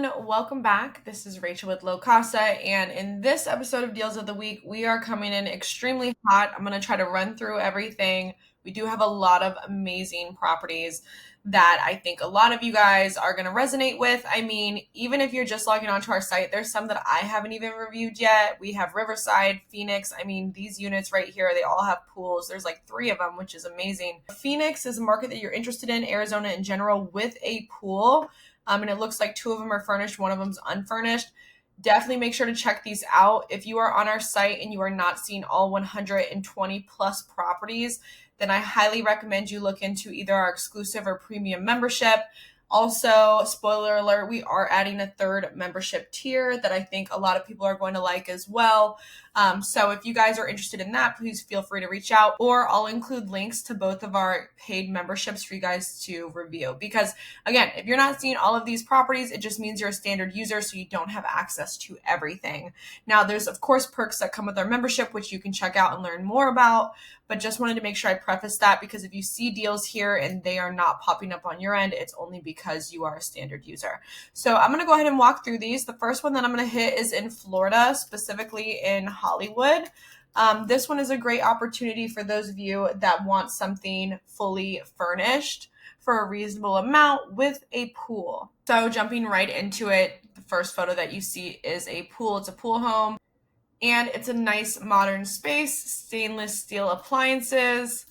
everyone, welcome back. This is Rachel with Lo-Casa, and in this episode of Deals of the Week, we are coming in extremely hot. I'm going to try to run through everything. We do have a lot of amazing properties that I think a lot of you guys are going to resonate with. I mean, even if you're just logging onto our site, there's some that I haven't even reviewed yet. We have Riverside, Phoenix. I mean, these units right here, they all have pools. There's like 3 of them, which is amazing. Phoenix is a market that you're interested in, Arizona in general, with a pool. And it looks like 2 of them are furnished, 1 of them's unfurnished. Definitely make sure to check these out. If you are on our site and you are not seeing all 120 plus properties, then I highly recommend you look into either our exclusive or premium membership. Also, spoiler alert, we are adding a 3rd membership tier that I think a lot of people are going to like as well. So if you guys are interested in that, please feel free to reach out, or I'll include links to both of our paid memberships for you guys to review. Because again, if you're not seeing all of these properties, it just means you're a standard user, so you don't have access to everything. Now, there's of course perks that come with our membership, which you can check out and learn more about, but just wanted to make sure I preface that, because if you see deals here and they are not popping up on your end, it's only because you are a standard user. So I'm going to go ahead and walk through these. The first one that I'm going to hit is in Florida, specifically in Hollywood. This one is a great opportunity for those of you that want something fully furnished for a reasonable amount with a pool. So jumping right into it, the first photo that you see is a pool. It's a pool home. And it's a nice modern space, stainless steel appliances.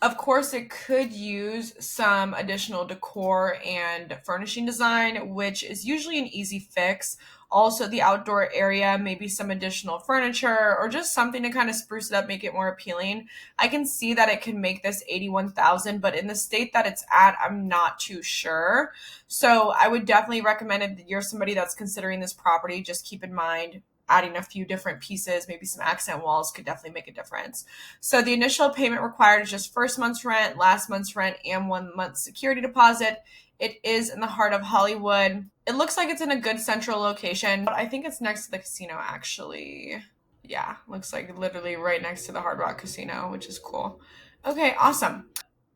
Of course, it could use some additional decor and furnishing design, which is usually an easy fix. Also, the outdoor area, maybe some additional furniture or just something to kind of spruce it up, make it more appealing. I can see that it can make this $81,000, but in the state that it's at, I'm not too sure. So I would definitely recommend, if you're somebody that's considering this property, just keep in mind adding a few different pieces, maybe some accent walls could definitely make a difference. So the initial payment required is just first month's rent, last month's rent, and 1 month's security deposit. It is in the heart of Hollywood. It looks like it's in a good central location, but I think it's next to the casino, actually. Yeah, looks like literally right next to the Hard Rock Casino, which is cool. Okay, awesome.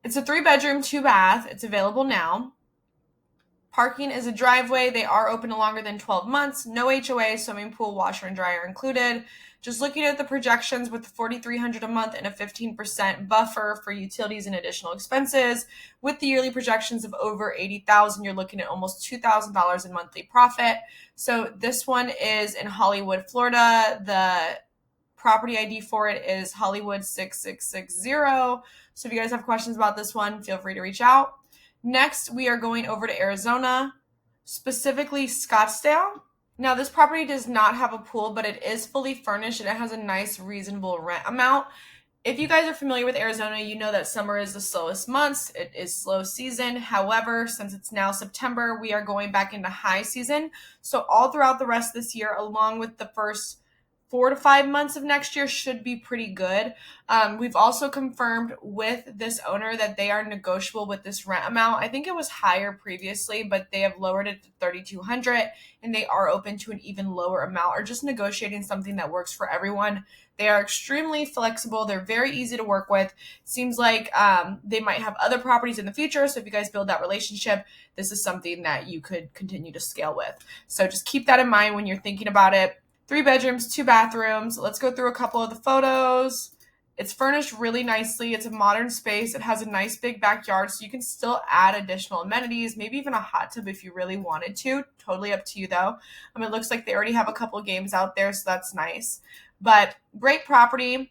It's a 3-bedroom, 2-bath. It's available now. Parking is a driveway. They are open longer than 12 months. No HOA, swimming pool, washer, and dryer included. Just looking at the projections with the $4,300 a month and a 15% buffer for utilities and additional expenses, with the yearly projections of over $80,000, you're looking at almost $2,000 in monthly profit. So this one is in Hollywood, Florida. The property ID for it is Hollywood 6660. So if you guys have questions about this one, feel free to reach out. Next, we are going over to Arizona, specifically Scottsdale. Now, this property does not have a pool, but it is fully furnished and it has a nice, reasonable rent amount. If you guys are familiar with Arizona, you know that summer is the slowest months. It is slow season. However, since it's now September, we are going back into high season. So all throughout the rest of this year, along with the first 4 to 5 months of next year, should be pretty good. We've also confirmed with this owner that they are negotiable with this rent amount. I think it was higher previously, but they have lowered it to $3,200, and they are open to an even lower amount, or just negotiating something that works for everyone. They are extremely flexible. They're very easy to work with. Seems like they might have other properties in the future. So if you guys build that relationship, this is something that you could continue to scale with. So just keep that in mind when you're thinking about it. 3 bedrooms, 2 bathrooms. Let's go through a couple of the photos. It's furnished really nicely. It's a modern space. It has a nice big backyard, so you can still add additional amenities, maybe even a hot tub if you really wanted to. Totally up to you, though. It looks like they already have a couple of games out there, so that's nice. But great property.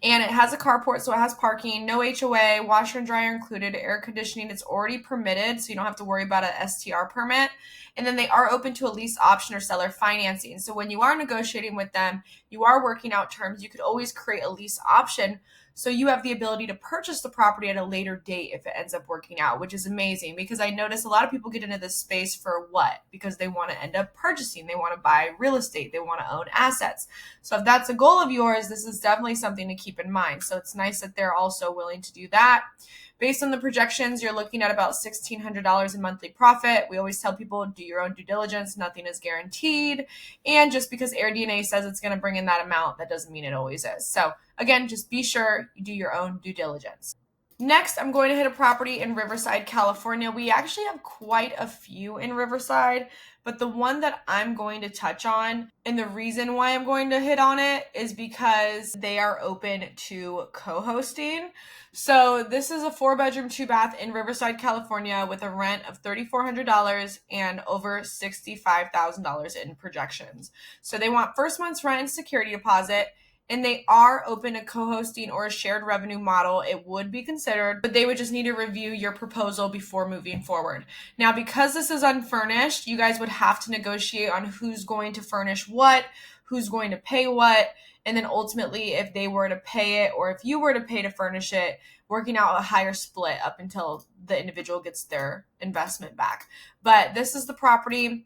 And it has a carport, so it has parking, no HOA, washer and dryer included, air conditioning. It's already permitted, so you don't have to worry about an STR permit. And then they are open to a lease option or seller financing. So when you are negotiating with them, you are working out terms, you could always create a lease option, so you have the ability to purchase the property at a later date if it ends up working out, which is amazing, because I notice a lot of people get into this space for what? Because they want to end up purchasing. They want to buy real estate. They want to own assets. So if that's a goal of yours, this is definitely something to keep in mind. So it's nice that they're also willing to do that. Based on the projections, you're looking at about $1,600 in monthly profit. We always tell people, do your own due diligence. Nothing is guaranteed. And just because AirDNA says it's going to bring in that amount, that doesn't mean it always is. So again, just be sure you do your own due diligence. Next, I'm going to hit a property in Riverside, California. We actually have quite a few in Riverside, but the one that I'm going to touch on, and the reason why I'm going to hit on it, is because they are open to co-hosting. So this is a 4-bedroom, 2-bath in Riverside, California with a rent of $3,400 and over $65,000 in projections. So they want first month's rent and security deposit, and they are open to co-hosting or a shared revenue model. It would be considered, but they would just need to review your proposal before moving forward. Now, because this is unfurnished, you guys would have to negotiate on who's going to furnish what, who's going to pay what, and then ultimately if they were to pay it or if you were to pay to furnish it, working out a higher split up until the individual gets their investment back. But this is the property.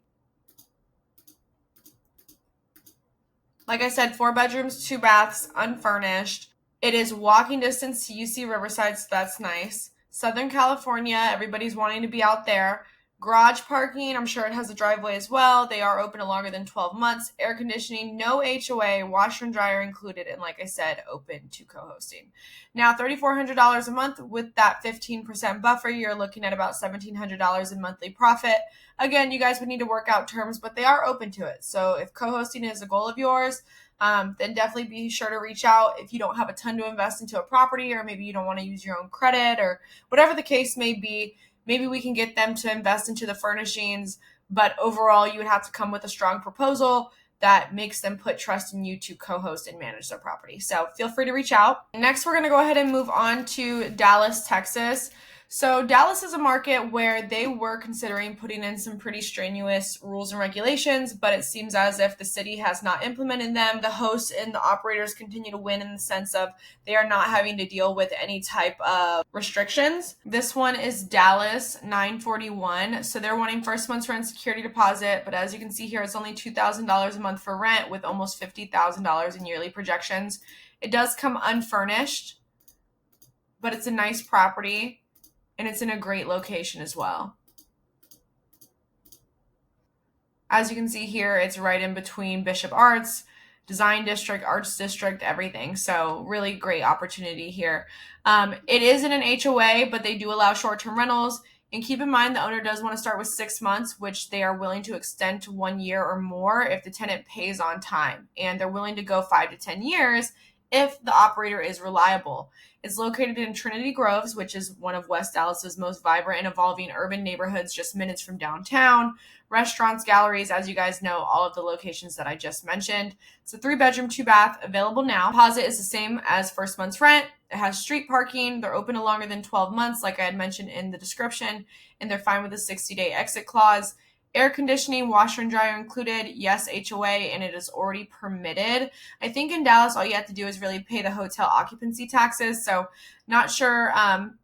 Like I said, 4 bedrooms, 2 baths, unfurnished. It is walking distance to UC Riverside, so that's nice. Southern California, everybody's wanting to be out there. Garage parking, I'm sure it has a driveway as well. They are open longer than 12 months. Air conditioning, no HOA, washer and dryer included, and like I said, open to co-hosting. Now, $3,400 a month with that 15% buffer, you're looking at about $1,700 in monthly profit. Again, you guys would need to work out terms, but they are open to it. So if co-hosting is a goal of yours, then definitely be sure to reach out. If you don't have a ton to invest into a property, or maybe you don't want to use your own credit, or whatever the case may be, maybe we can get them to invest into the furnishings, but overall you would have to come with a strong proposal that makes them put trust in you to co-host and manage their property. So feel free to reach out. Next, we're going to go ahead and move on to Dallas, Texas. So Dallas is a market where they were considering putting in some pretty strenuous rules and regulations, but it seems as if the city has not implemented them. The hosts and the operators continue to win in the sense of they are not having to deal with any type of restrictions. This one is Dallas 941. So they're wanting first month's rent security deposit, but as you can see here, it's only $2,000 a month for rent with almost $50,000 in yearly projections. It does come unfurnished, but it's a nice property. And it's in a great location as well. As you can see here, it's right in between Bishop Arts, Design District, Arts District, everything. So really great opportunity here. It is in an HOA, but they do allow short-term rentals. And keep in mind, the owner does want to start with 6 months, which they are willing to extend to 1 year or more if the tenant pays on time. And they're willing to go 5 to 10 years if the operator is reliable. It's located in Trinity Groves, which is one of West Dallas's most vibrant and evolving urban neighborhoods, just minutes from downtown. Restaurants, galleries, as you guys know, all of the locations that I just mentioned. It's a 3-bedroom, 2-bath, available now. Deposit is the same as first month's rent. It has street parking. They're open to longer than 12 months, like I had mentioned in the description, and they're fine with a 60-day exit clause. Air conditioning, washer and dryer included, yes, HOA, and it is already permitted. I think in Dallas, all you have to do is really pay the hotel occupancy taxes. So not sure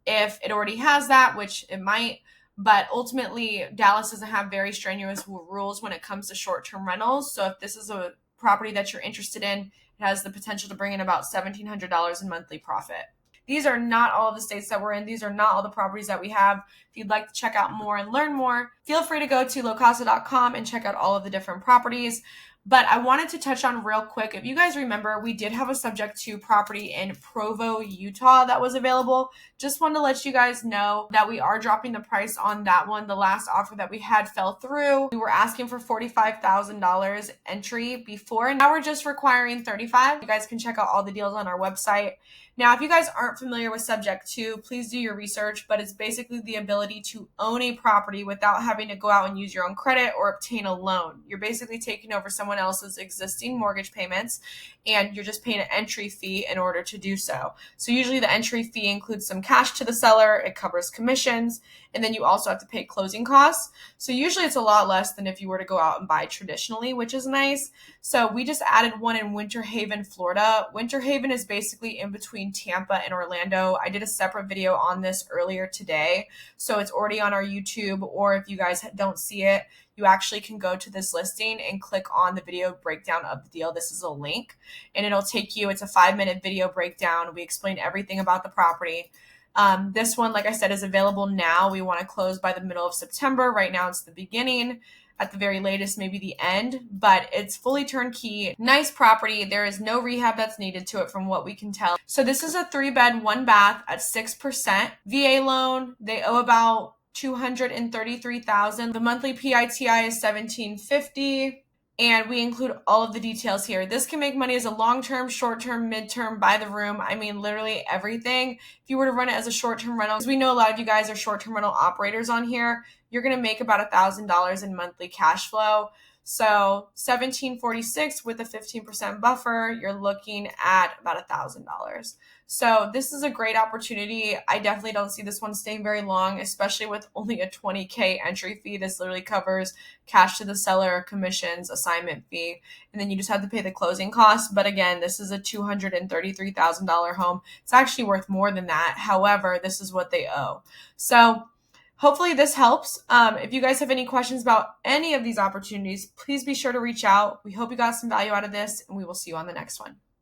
if it already has that, which it might, but ultimately Dallas doesn't have very strenuous rules when it comes to short-term rentals. So if this is a property that you're interested in, it has the potential to bring in about $1,700 in monthly profit. These are not all of the states that we're in. These are not all the properties that we have. If you'd like to check out more and learn more, feel free to go to LoCasa.com and check out all of the different properties. But I wanted to touch on real quick, if you guys remember, we did have a subject to property in Provo, Utah that was available. Just wanted to let you guys know that we are dropping the price on that one. The last offer that we had fell through. We were asking for $45,000 entry before, and now we're just requiring $35,000. You guys can check out all the deals on our website. Now, if you guys aren't familiar with Subject 2, please do your research, but it's basically the ability to own a property without having to go out and use your own credit or obtain a loan. You're basically taking over someone else's existing mortgage payments, and you're just paying an entry fee in order to do so. So usually the entry fee includes some cash to the seller, it covers commissions, and then you also have to pay closing costs. So usually it's a lot less than if you were to go out and buy traditionally, which is nice. So we just added one in Winter Haven, Florida. Winter Haven is basically in between Tampa and Orlando. I did a separate video on this earlier today, so it's already on our YouTube, or if you guys don't see it, you actually can go to this listing and click on the video breakdown of the deal. This is a link, and it'll take you, it's a 5-minute video breakdown. We explain everything about the property. This one, like I said, is available now. We want to close by the middle of September. Right now it's the beginning. at the very latest, maybe the end, but it's fully turnkey. Nice property. There is no rehab that's needed to it from what we can tell. So this is a 3-bed, 1-bath at 6%. VA loan, they owe about $233,000. The monthly PITI is $1,750. And we include all of the details here. This can make money as a long-term, short-term, mid-term, by the room. I mean, literally everything. If you were to run it as a short-term rental, because we know a lot of you guys are short-term rental operators on here, you're going to make about $1,000 in monthly cash flow. So $1,746 with a 15% buffer, you're looking at about $1,000. So this is a great opportunity. I definitely don't see this one staying very long, especially with only a $20K entry fee. This literally covers cash to the seller, commissions, assignment fee, and then you just have to pay the closing costs. But again, this is a $233,000 home. It's actually worth more than that. However, this is what they owe. So hopefully this helps. If you guys have any questions about any of these opportunities, please be sure to reach out. We hope you got some value out of this, and we will see you on the next one.